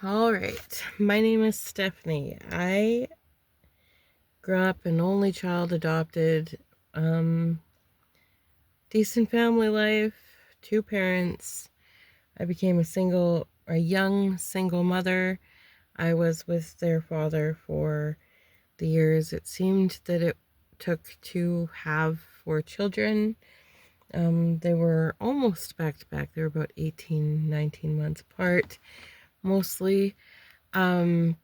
All right. My name is Stephanie. I grew up an only child, adopted, um, decent family life, two parents. I became a young single mother. I was with their father for the years it seemed that it took to have four children. They were almost back to back. They were about 18, 19 months apart, mostly. Um,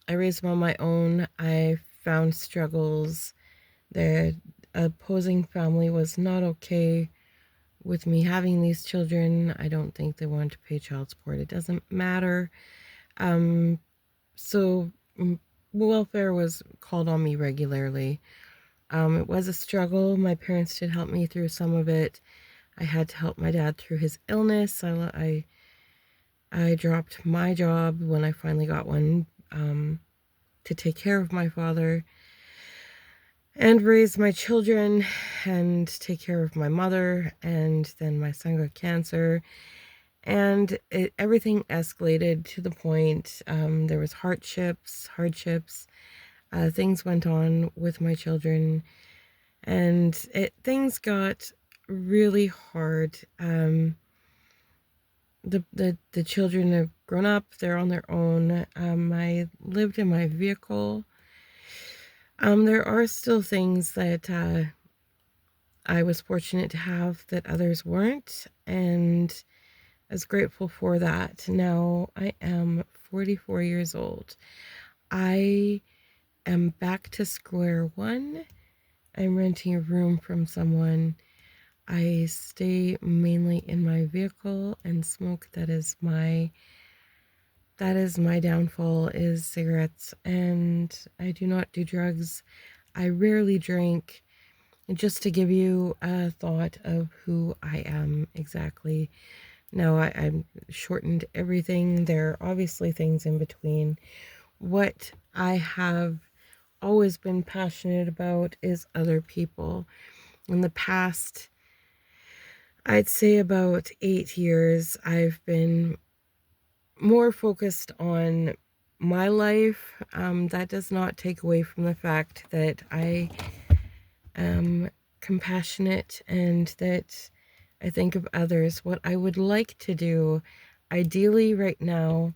I raised them on my own. I found struggles. The opposing family was not okay with me having these children. I don't think they wanted to pay child support. It doesn't matter. Um, so welfare was called on me regularly. It was a struggle. My parents did help me through some of it. I had to help my dad through his illness. I dropped my job when I finally got one, to take care of my father and raise my children and take care of my mother. And then my son got cancer, and everything escalated to the point, there was hardships. Things went on with my children, and things got really hard. The children have grown up, they're on their own. I lived in my vehicle. There are still things that I was fortunate to have that others weren't, and I was grateful for that. Now I am 44 years old. I am back to square one. I'm renting a room from someone. I stay mainly in my vehicle and smoke. That is my downfall, is cigarettes, and I do not do drugs. I rarely drink. Just to give you a thought of who I am exactly. Now, I'm shortened everything. There are obviously things in between. What I have always been passionate about is other people. In the past, I'd say about 8 years, I've been more focused on my life. That does not take away from the fact that I am compassionate and that I think of others. What I would like to do, ideally, right now,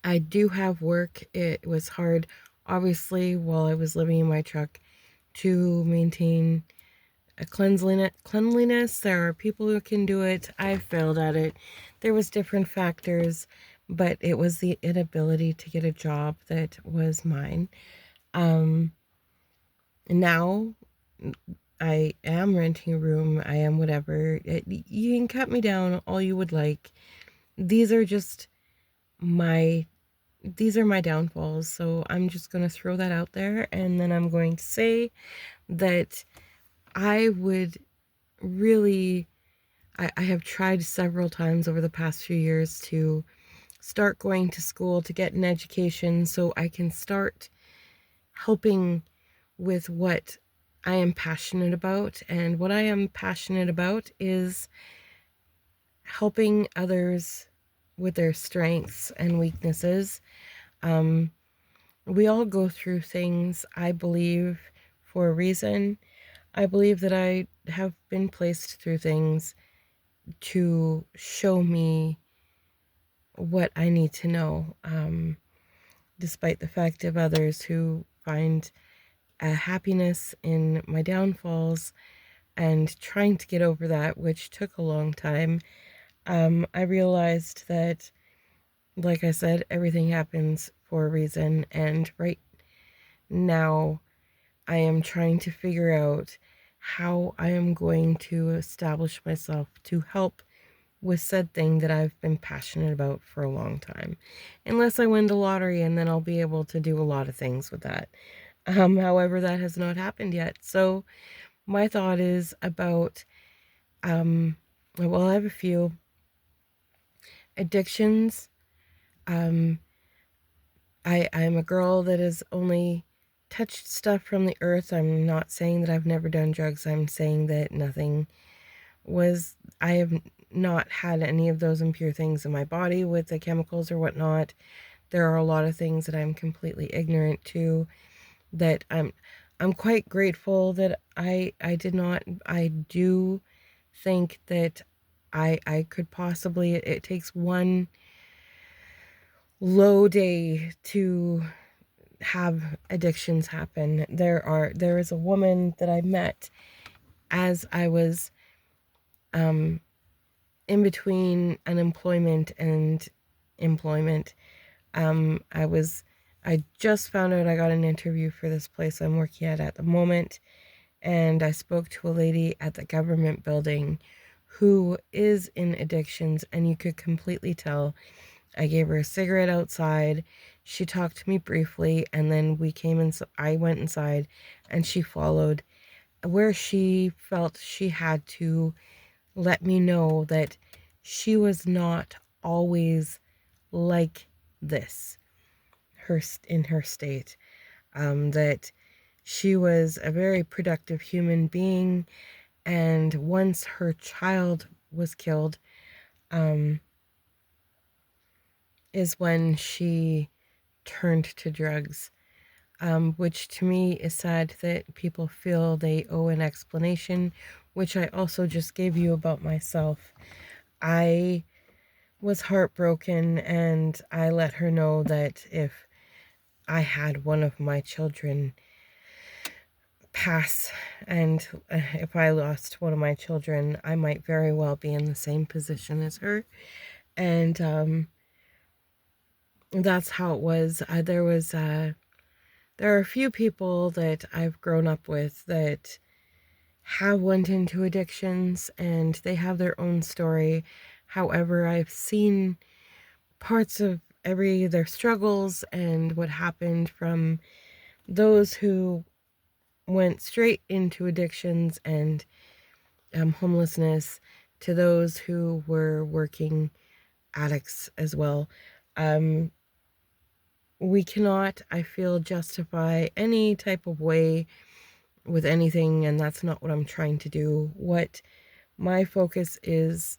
I do have work. It was hard, obviously, while I was living in my truck, to maintain a cleanliness. There are people who can do it. I failed at it. There was different factors, but it was the inability to get a job that was mine. Um, Now I am renting a room. I am whatever. You can cut me down all you would like. These are just my these are my downfalls. So I'm just going to throw that out there, and then I'm going to say that I would really I have tried several times over the past few years to start going to school to get an education so I can start helping with what I am passionate about. And what I am passionate about is helping others with their strengths and weaknesses. Um, we all go through things, I believe, for a reason. I believe that I have been placed through things to show me what I need to know, despite the fact of others who find a happiness in my downfalls and trying to get over that, which took a long time. I realized that, like I said, everything happens for a reason, and right now I am trying to figure out how I am going to establish myself to help with said thing that I've been passionate about for a long time. Unless I win the lottery, and then I'll be able to do a lot of things with that. However, that has not happened yet. So my thought is about, well, I have a few addictions. Um, I'm a girl that has only touched stuff from the earth. I'm not saying that I've never done drugs. I'm saying that nothing was, I have not had any of those impure things in my body with the chemicals or whatnot. There are a lot of things that I'm completely ignorant to, that I'm quite grateful that I did not. I do think that I could possibly, it takes one low day to have addictions happen. There is a woman that I met as I was in between unemployment and employment. I just found out I got an interview for this place I'm working at the moment, and I spoke to a lady at the government building who is in addictions, and you could completely tell. I gave her a cigarette outside. She talked to me briefly, and then we came in. I went inside, and she followed, where she felt she had to let me know that she was not always like this, in her state. That she was a very productive human being, and once her child was killed, is when she turned to drugs, which to me is sad that people feel they owe an explanation, which I also just gave you about myself. I was heartbroken, and I let her know that if I had one of my children pass, and if I lost one of my children, I might very well be in the same position as her. And that's how it was. There are a few people that I've grown up with that have went into addictions, and they have their own story. However, I've seen parts of their struggles and what happened from those who went straight into addictions and homelessness, to those who were working addicts as well. We cannot, I feel, justify any type of way with anything, and that's not what I'm trying to do. What my focus is,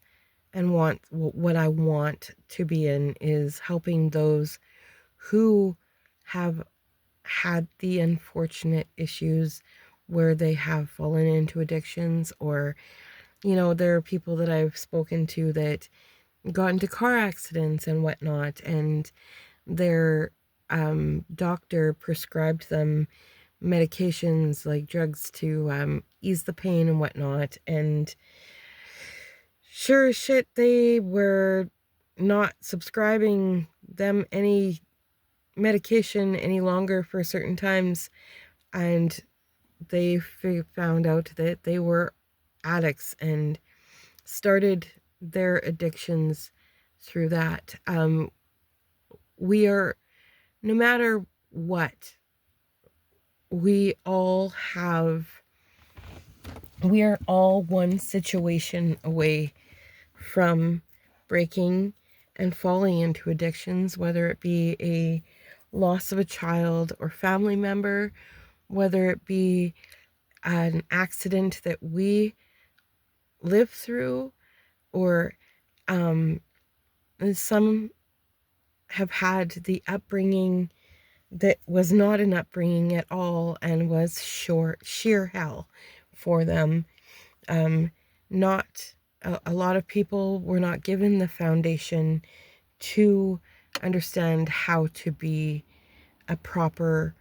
and what I want to be in, is helping those who have had the unfortunate issues where they have fallen into addictions, or there are people that I've spoken to that got into car accidents and whatnot, and their doctor prescribed them medications like drugs to ease the pain and whatnot, and sure as shit they were not subscribing them any medication any longer for certain times, and they found out that they were addicts and started their addictions through that. We are, no matter what, we are all one situation away from breaking and falling into addictions, whether it be a loss of a child or family member, whether it be an accident that we live through, or some have had the upbringing that was not an upbringing at all and was sheer hell for them. Not a lot of people were not given the foundation to understand how to be a proper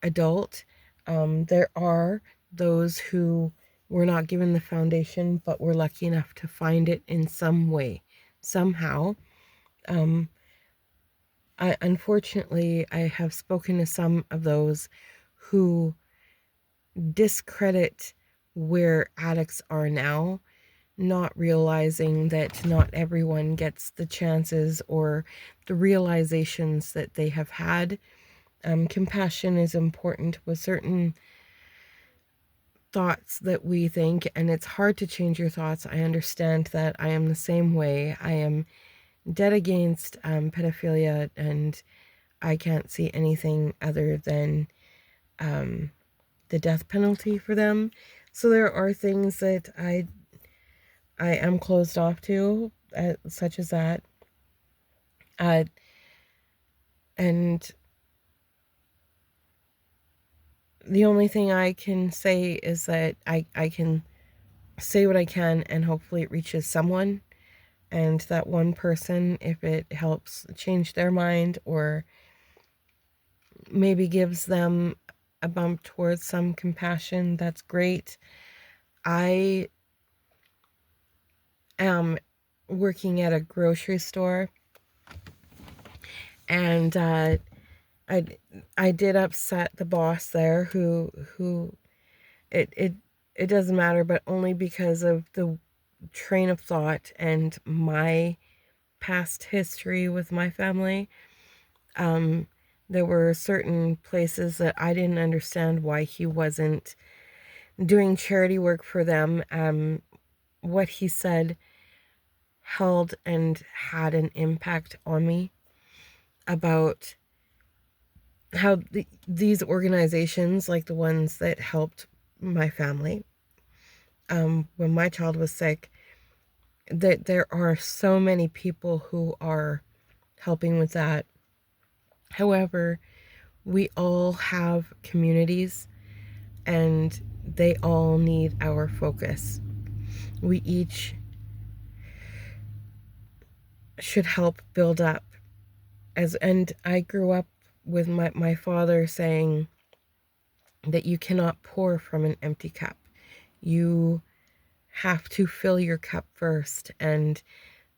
adult. There are those who were not given the foundation, but were lucky enough to find it in some way, somehow. Unfortunately, I have spoken to some of those who discredit where addicts are now, not realizing that not everyone gets the chances or the realizations that they have had. Compassion is important with certain thoughts that we think, and it's hard to change your thoughts. I understand that. I am the same way. I am dead against pedophilia, and I can't see anything other than the death penalty for them. So there are things that I am closed off to, such as that. Uh, and the only thing I can say is that I can say what I can, and hopefully it reaches someone. And that one person, if it helps change their mind or maybe gives them a bump towards some compassion, that's great. I am working at a grocery store, and I I did upset the boss there, who it it doesn't matter, but only because of the train of thought and my past history with my family. Um, there were certain places that I didn't understand why he wasn't doing charity work for them. What he said held and had an impact on me about how these organizations, like the ones that helped my family when my child was sick, that there are so many people who are helping with that. However, we all have communities, and they all need our focus. We each should help build up. And I grew up with my father saying that you cannot pour from an empty cup. You have to fill your cup first. And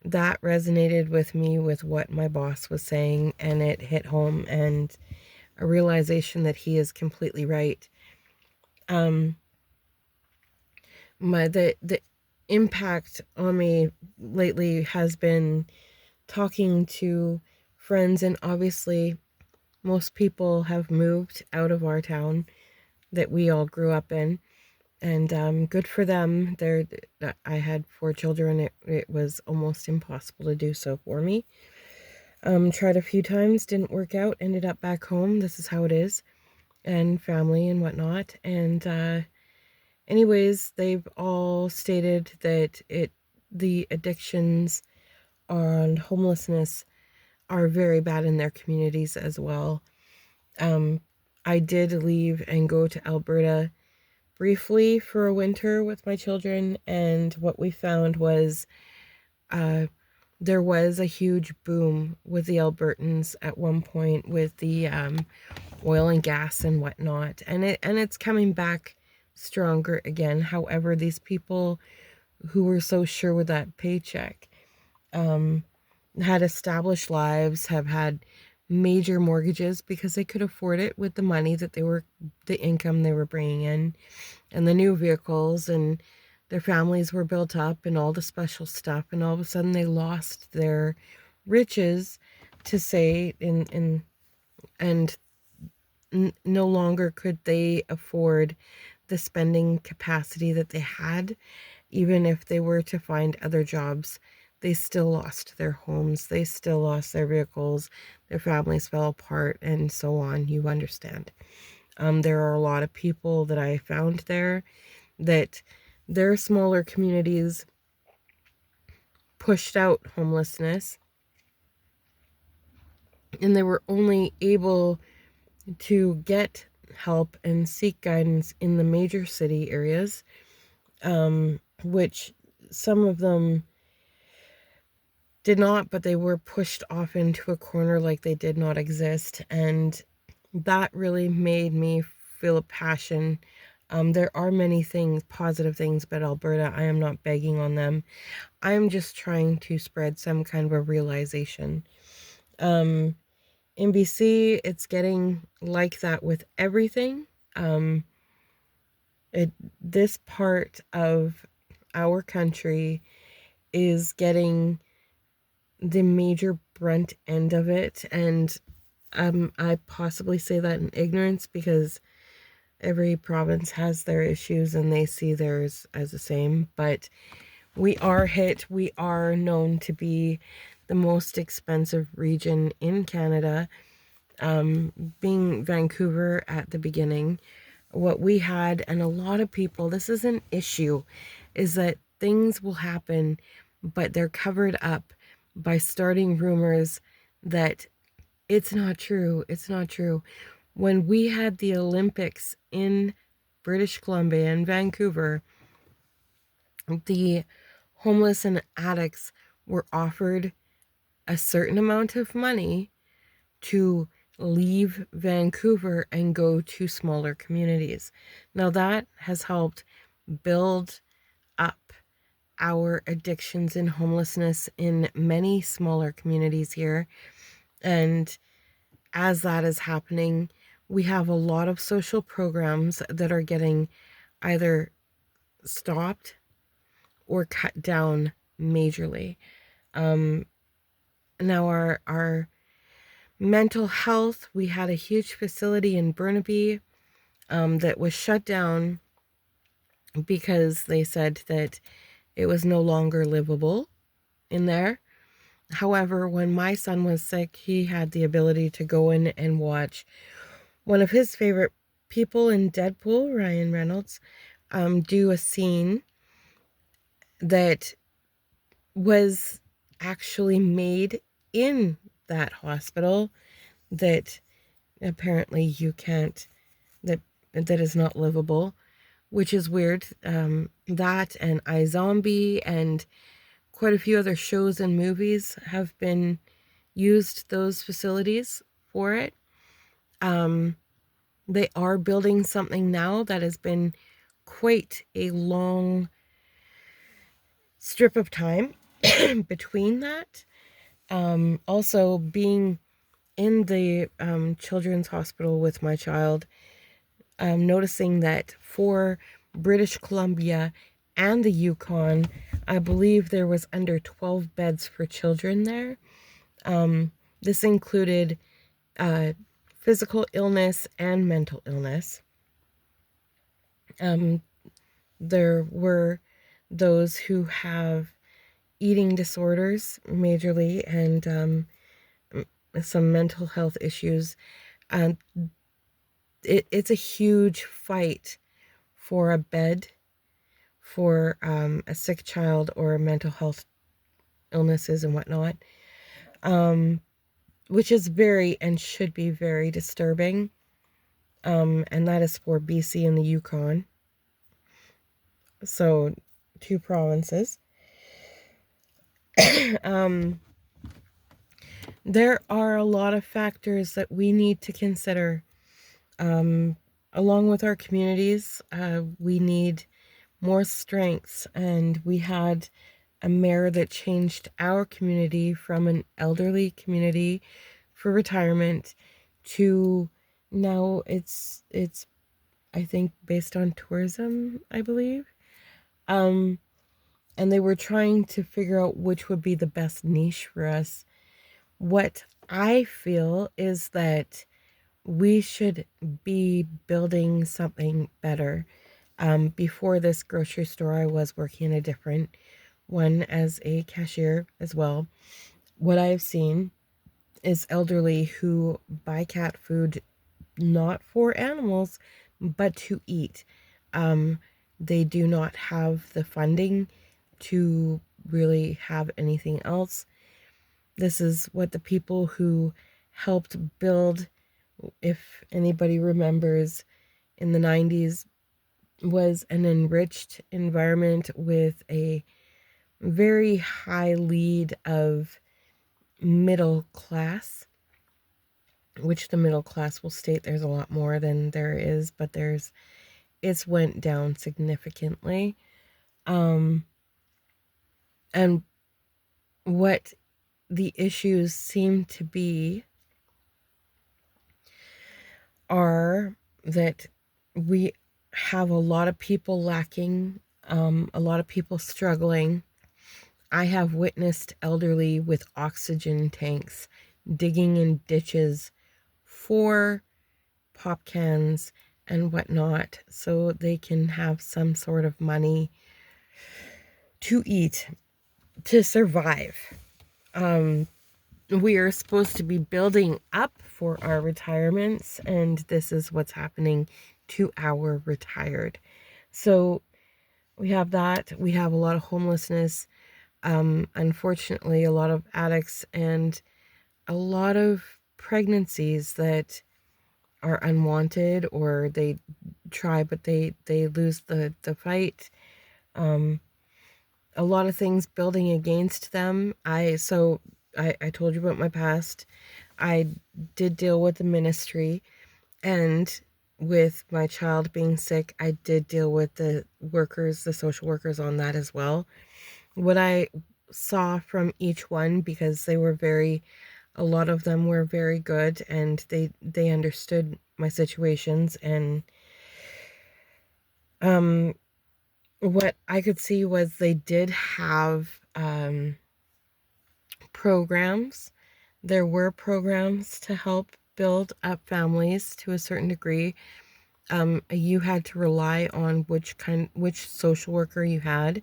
that resonated with me with what my boss was saying, and it hit home, and a realization that he is completely right. Um, the impact on me lately has been talking to friends, and obviously most people have moved out of our town that we all grew up in, and good for them. I had 4 children. It was almost impossible to do so for me. Tried a few times, didn't work out, ended up back home. This is how it is, and family and whatnot. And anyways, they've all stated that the addictions and homelessness are very bad in their communities as well. I did leave and go to Alberta briefly for a winter with my children, and what we found was uh, there was a huge boom with the Albertans at one point with the oil and gas and whatnot, and it's coming back stronger again. However, these people who were so sure with that paycheck um, had established lives, have had major mortgages because they could afford it with the money that the income they were bringing in, and the new vehicles, and their families were built up and all the special stuff, and all of a sudden they lost their riches, to say, and no longer could they afford the spending capacity that they had. Even if they were to find other jobs, they still lost their homes, they still lost their vehicles, their families fell apart, and so on. You understand. There are a lot of people that I found there that their smaller communities pushed out homelessness, and they were only able to get help and seek guidance in the major city areas, which some of them did not, but they were pushed off into a corner like they did not exist. And that really made me feel a passion. There are many things, positive things about Alberta. I am not begging on them. I'm just trying to spread some kind of a realization. In BC, it's getting like that with everything. Um, this part of our country is getting the major brunt end of it, and I possibly say that in ignorance because every province has their issues and they see theirs as the same. But we are hit. We are known to be the most expensive region in Canada. Being Vancouver at the beginning, what we had, and a lot of people, this is an issue, is that things will happen, but they're covered up by starting rumors that it's not true. It's not true. When we had the Olympics in British Columbia and Vancouver, the homeless and addicts were offered a certain amount of money to leave Vancouver and go to smaller communities. Now, that has helped build up our addictions and homelessness in many smaller communities here. And as that is happening, we have a lot of social programs that are getting either stopped or cut down majorly. Now our mental health, we had a huge facility in Burnaby that was shut down because they said that it was no longer livable in there. However, when my son was sick, he had the ability to go in and watch one of his favorite people in Deadpool, Ryan Reynolds, do a scene that was actually made in that hospital that apparently you can't, that is not livable, which is weird. That and iZombie and quite a few other shows and movies have been used those facilities for it. They are building something now that has been quite a long strip of time between that. Also, being in the children's hospital with my child, noticing that for British Columbia and the Yukon, I believe there was under 12 beds for children there. This included physical illness and mental illness. There were those who have eating disorders majorly and some mental health issues. It's a huge fight for a bed for a sick child or mental health illnesses and whatnot, which is very and should be very disturbing. And that is for BC and the Yukon. So, 2 provinces. There are a lot of factors that we need to consider. Along with our communities, we need more strengths, and we had a mayor that changed our community from an elderly community for retirement to now it's I think based on tourism, I believe. And they were trying to figure out which would be the best niche for us. What I feel is that we should be building something better. Before this grocery store, I was working in a different one as a cashier as well. What I've seen is elderly who buy cat food not for animals, but to eat. They do not have the funding to really have anything else. This is what the people who helped build, if anybody remembers, in the 90s, was an enriched environment with a very high lead of middle class, which the middle class will state there's a lot more than there is, but it's went down significantly. And what the issues seem to be are that we have a lot of people lacking, a lot of people struggling. I have witnessed elderly with oxygen tanks digging in ditches for pop cans and whatnot so they can have some sort of money to eat, to survive. We are supposed to be building up for our retirements, and this is what's happening to our retired. So We have that. We have a lot of homelessness. Unfortunately, a lot of addicts and a lot of pregnancies that are unwanted, or they try but they lose the fight. Um, a lot of things building against them. I told you about my past. I did deal with the ministry, and with my child being sick, I did deal with the workers, the social workers on that as well. What I saw from each one, because they were a lot of them were very good, and they understood my situations, and um what I could see was they did have programs. There were programs to help build up families to a certain degree. You had to rely on which social worker you had.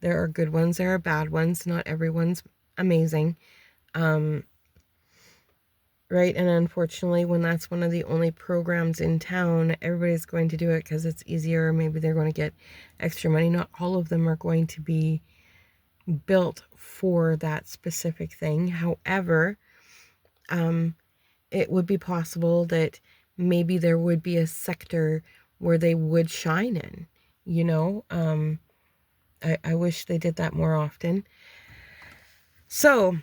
There are good ones, there are bad ones. Not everyone's amazing. Um, right? And unfortunately, when that's one of the only programs in town, everybody's going to do it because it's easier. Maybe they're going to get extra money. Not all of them are going to be built for that specific thing. However, um, it would be possible that maybe there would be a sector where they would shine in, you know? I wish they did that more often. So,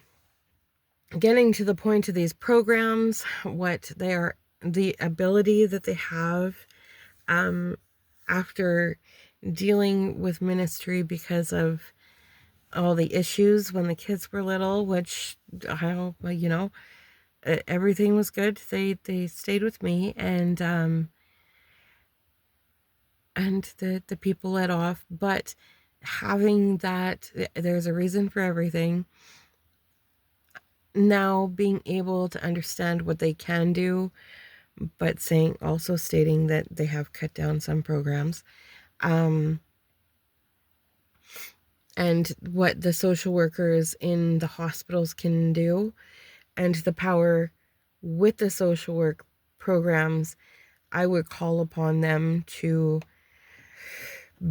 getting to the point of these programs, what they are, the ability that they have after dealing with ministry because of all the issues when the kids were little, which everything was good. They stayed with me, and the people let off. But having that, there's a reason for everything. Now being able to understand what they can do, but also stating that they have cut down some programs, and what the social workers in the hospitals can do, and the power with the social work programs, I would call upon them to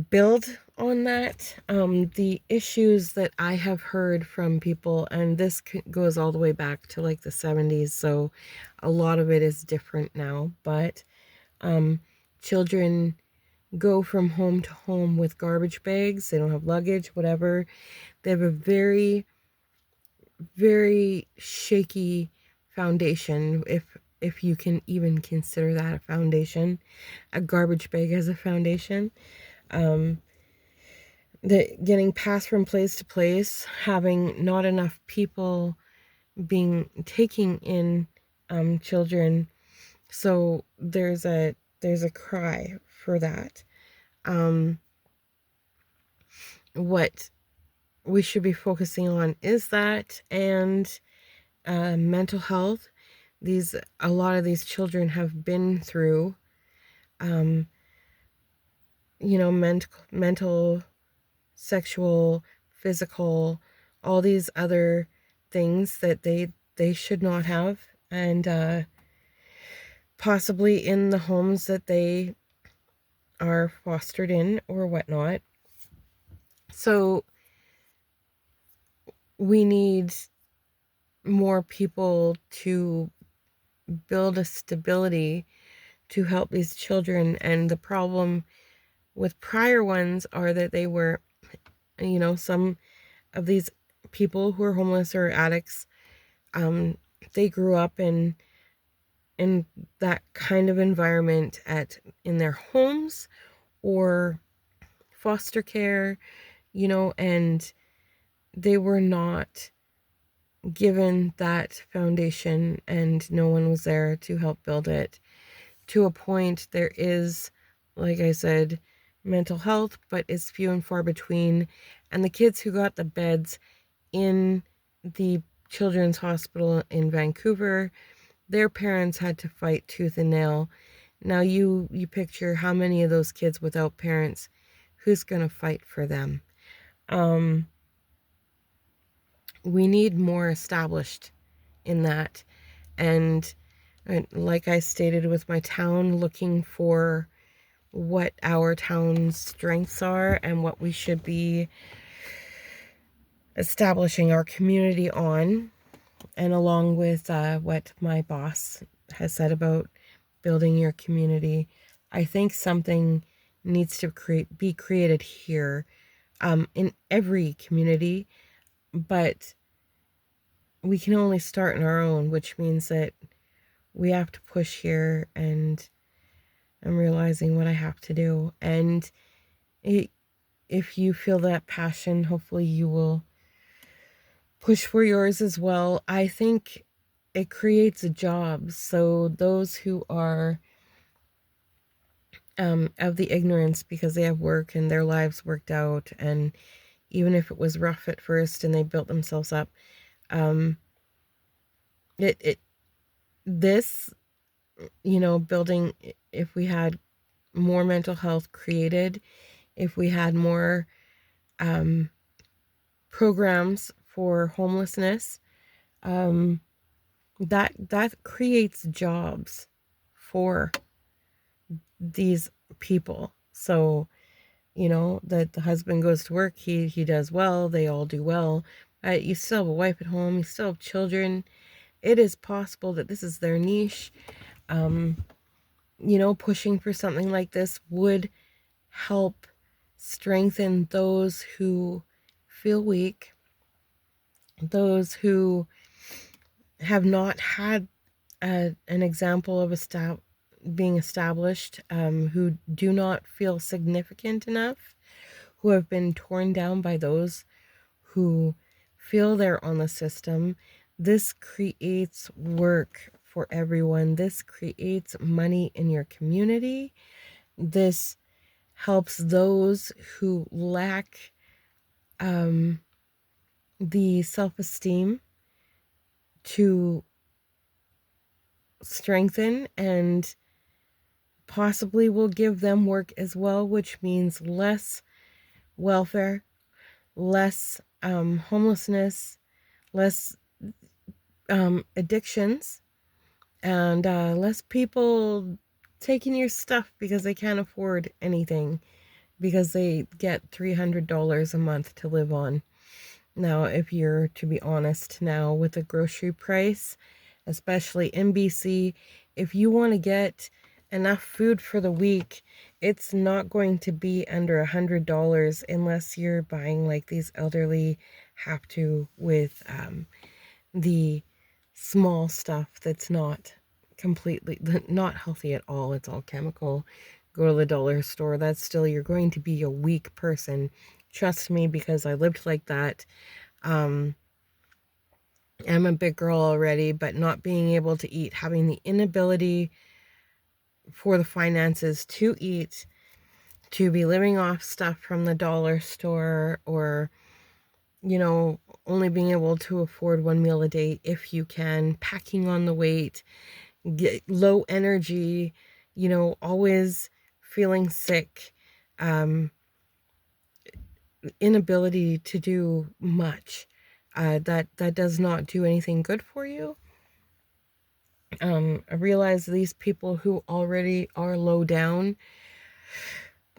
build on that. The issues that I have heard from people, and this goes all the way back to like the 70s, so a lot of it is different now, but children go from home to home with garbage bags. They don't have luggage, whatever. They have a very, very shaky foundation, if you can even consider that a foundation, a garbage bag as a foundation. Getting passed from place to place, having not enough people taking in children. So there's a cry for that. What we should be focusing on is that, and mental health. A lot of these children have been through mental, sexual, physical, all these other things that they should not have, and possibly in the homes that they are fostered in or whatnot. So we need more people to build a stability to help these children. And the problem with prior ones are that they were, some of these people who are homeless or addicts, they grew up in that kind of environment in their homes or foster care, and they were not given that foundation, and no one was there to help build it. To a point, there is, like I said, mental health, but it's few and far between. And the kids who got the beds in the children's hospital in Vancouver, their parents had to fight tooth and nail. Now you picture how many of those kids without parents, who's going to fight for them? We need more established in that. And like I stated with my town, looking for what our town's strengths are and what we should be establishing our community on, and along with what my boss has said about building your community, I think something needs to be created here, in every community, but we can only start in our own, which means that we have to push here, and I'm realizing what I have to do. And if you feel that passion, hopefully you will push for yours as well. I think it creates jobs. So those who are of the ignorance because they have work and their lives worked out, and even if it was rough at first and they built themselves up, um, it this, building, if we had more mental health created, if we had more programs for homelessness, that creates jobs for these people. So, that the husband goes to work, he does well, they all do well. You still have a wife at home, you still have children. It is possible that this is their niche. Pushing for something like this would help strengthen those who feel weak, those who have not had an example of being established, who do not feel significant enough, who have been torn down by those who feel they're on the system. This creates work for everyone. This creates money in your community. This helps those who lack the self-esteem to strengthen, and possibly will give them work as well, which means less welfare, less homelessness, less addictions, and less people taking your stuff because they can't afford anything, because they get $300 a month to live on. Now, if you're to be honest now with the grocery price, especially in BC, if you want to get enough food for the week, it's not going to be under $100 unless you're buying like these elderly have to, with the small stuff that's not completely not healthy at all. It's all chemical. Go to the dollar store. That's still, you're going to be a weak person. Trust me, because I lived like that. I'm a big girl already, but not being able to eat, having the inability for the finances to eat, to be living off stuff from the dollar store, or, only being able to afford one meal a day if you can, packing on the weight, low energy, always feeling sick, inability to do much. That does not do anything good for you. I realize these people who already are low down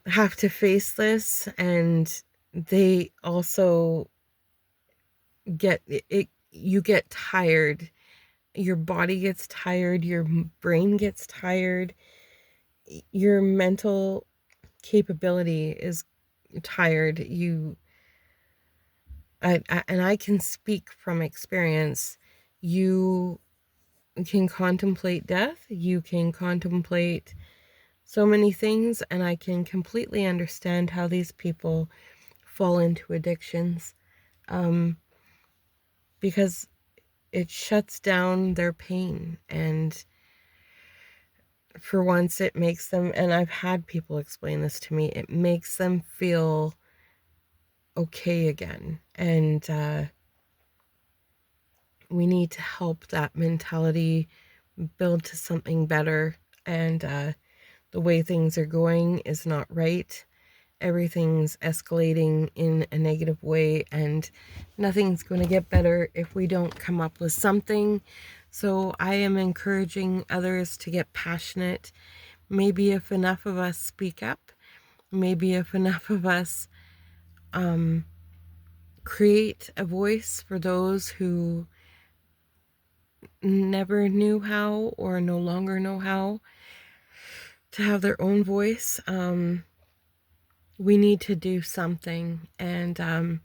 have to face this, and they also get it. You get tired. Your body gets tired. Your brain gets tired. Your mental capability is tired. And I can speak from experience. You can contemplate death. You can contemplate so many things, and I can completely understand how these people fall into addictions, because it shuts down their pain, and for once it makes them, and I've had people explain this to me, it makes them feel okay again. And we need to help that mentality build to something better. And the way things are going is not right. Everything's escalating in a negative way, and nothing's going to get better if we don't come up with something. So I am encouraging others to get passionate. maybe if enough of us speak up, maybe if enough of us create a voice for those who never knew how or no longer know how to have their own voice, we need to do something. And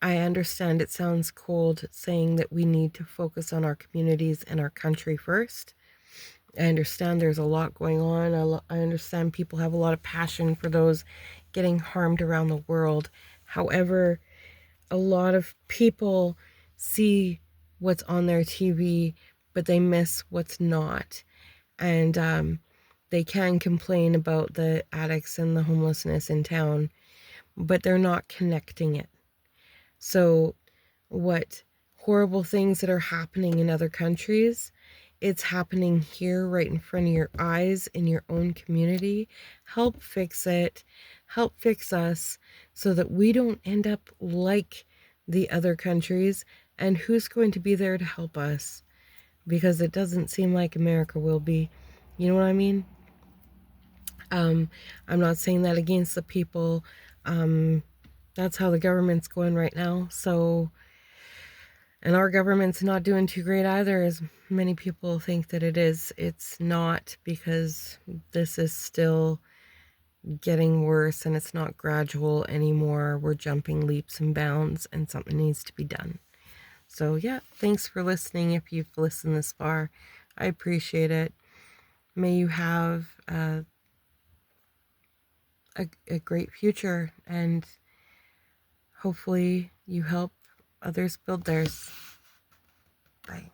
I understand it sounds cold saying that we need to focus on our communities and our country first. I understand there's a lot going on. I understand people have a lot of passion for those getting harmed around the world. However, a lot of people see what's on their TV, but they miss what's not. And they can complain about the addicts and the homelessness in town, but they're not connecting it. So what horrible things that are happening in other countries, it's happening here right in front of your eyes in your own community. Help fix it. Help fix us so that we don't end up like the other countries. And who's going to be there to help us? Because it doesn't seem like America will be. You know what I mean? I'm not saying that against the people. That's how the government's going right now. So, and our government's not doing too great either, as many people think that it is. It's not, because this is still getting worse and it's not gradual anymore. We're jumping leaps and bounds, and something needs to be done. So yeah, thanks for listening. If you've listened this far, I appreciate it. May you have a great future, and hopefully you help others build theirs. Bye.